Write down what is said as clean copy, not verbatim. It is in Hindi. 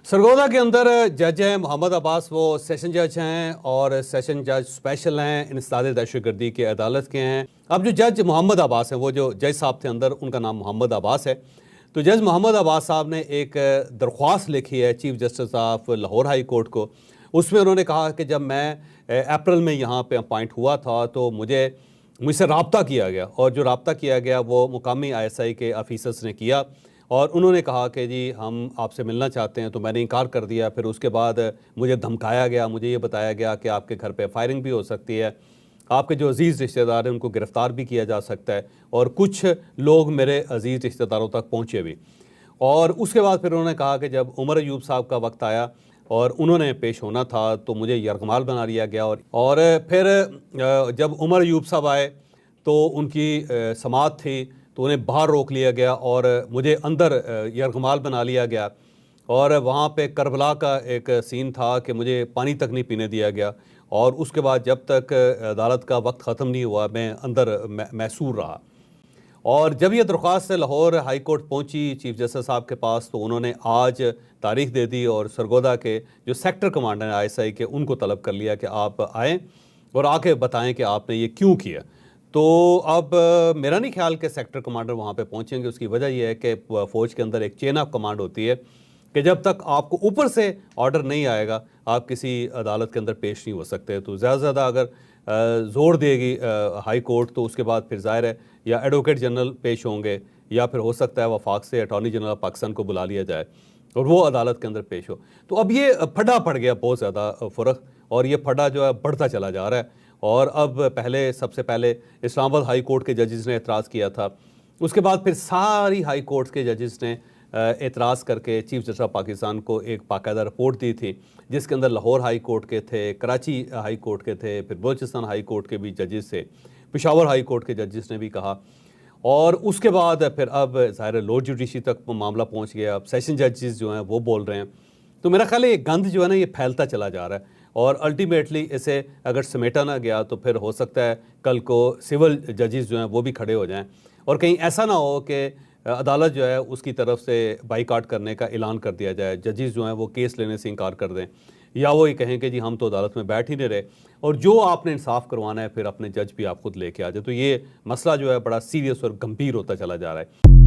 सरगोदा के अंदर जज हैं मोहम्मद अब्बास, वो सेशन जज हैं और सेशन जज स्पेशल हैं इंसदाद दहशतगर्दी की अदालत के हैं। अब जो जज मोहम्मद अब्बास हैं, वो जो जज साहब थे अंदर, उनका नाम मोहम्मद अब्बास है। तो जज मोहम्मद अब्बास साहब ने एक दरख्वास्त लिखी है chief justice of Lahore high court को। उसमें उन्होंने कहा कि जब मैं अप्रैल में यहाँ पे अपॉइंट हुआ था तो मुझसे रब्ता किया गया, और जो रब्ता किया गया वो मुकामी ISI के ऑफिसर्स ने किया और उन्होंने कहा कि जी हम आपसे मिलना चाहते हैं। तो मैंने इनकार कर दिया। फिर उसके बाद मुझे धमकाया गया, मुझे ये बताया गया कि आपके घर पे फायरिंग भी हो सकती है, आपके जो अजीज़ रिश्तेदार हैं उनको गिरफ़्तार भी किया जा सकता है, और कुछ लोग मेरे अजीज़ रिश्तेदारों तक पहुँचे भी। और उसके बाद फिर उन्होंने कहा कि जब उमर अयूब साहब का वक्त आया और उन्होंने पेश होना था तो मुझे यरगमाल बना लिया गया। और फिर जब उमर अयूब साहब आए तो उनकी समाअत थी तो उन्हें बाहर रोक लिया गया और मुझे अंदर यरगमाल बना लिया गया। और वहाँ पे करबला का एक सीन था कि मुझे पानी तक नहीं पीने दिया गया। और उसके बाद जब तक अदालत का वक्त ख़त्म नहीं हुआ मैं अंदर मैसूर रहा। और जब ये दरख्वास्त लाहौर हाई कोर्ट पहुंची चीफ जस्टिस साहब के पास, तो उन्होंने आज तारीख दे दी और सरगोदा के जो सेक्टर कमांडर हैं ISI के, उनको तलब कर लिया कि आप आएँ और आके बताएं कि आपने ये क्यों किया। तो अब मेरा नहीं ख्याल कि सेक्टर कमांडर वहाँ पे पहुँचेंगे। उसकी वजह यह है कि फ़ौज के अंदर एक चेन ऑफ कमांड होती है कि जब तक आपको ऊपर से ऑर्डर नहीं आएगा आप किसी अदालत के अंदर पेश नहीं हो सकते। तो ज़्यादा से ज़्यादा अगर ज़ोर देगी हाई कोर्ट तो उसके बाद फिर ज़ाहिर है या एडवोकेट जनरल पेश होंगे, या फिर हो सकता है वफाक से अटॉर्नी जनरल ऑफ पाकिस्तान को बुला लिया जाए और वो अदालत के अंदर पेश हो। तो अब ये फटा पड़ गया बहुत ज़्यादा फ़र्क, और ये फटा जो है बढ़ता चला जा रहा है। और अब सबसे पहले इस्लामाबाद हाई कोर्ट के जजेस ने एतराज़ किया था, उसके बाद फिर सारी हाई कोर्ट के जजेस ने एतराज़ करके चीफ जस्टिस ऑफ पाकिस्तान को एक बाकायदा रिपोर्ट दी थी, जिसके अंदर लाहौर हाई कोर्ट के थे, कराची हाई कोर्ट के थे, फिर बलूचिस्तान हाई कोर्ट के भी जजेस थे, पेशावर हाई कोर्ट के जजेस ने भी कहा। और उसके बाद फिर अब ज़ाहिर लोअर जुडिशरी तक मामला पहुँच गया। अब सेशन जजेस जो हैं वो बोल रहे हैं। तो मेरा ख्याल है ये गंद जो है ना, ये फैलता चला जा रहा है, और अल्टीमेटली इसे अगर समेटा ना गया तो फिर हो सकता है कल को सिविल जजेस जो हैं वो भी खड़े हो जाएं, और कहीं ऐसा ना हो कि अदालत जो है उसकी तरफ से बाइकाट करने का ऐलान कर दिया जाए, जजेस जो हैं वो केस लेने से इनकार कर दें, या वो ये कहें कि जी हम तो अदालत में बैठ ही नहीं रहे, और जो आपने इंसाफ करवाना है फिर अपने जज भी आप खुद लेके आ जाए। तो ये मसला जो है बड़ा सीरियस और गंभीर होता चला जा रहा है।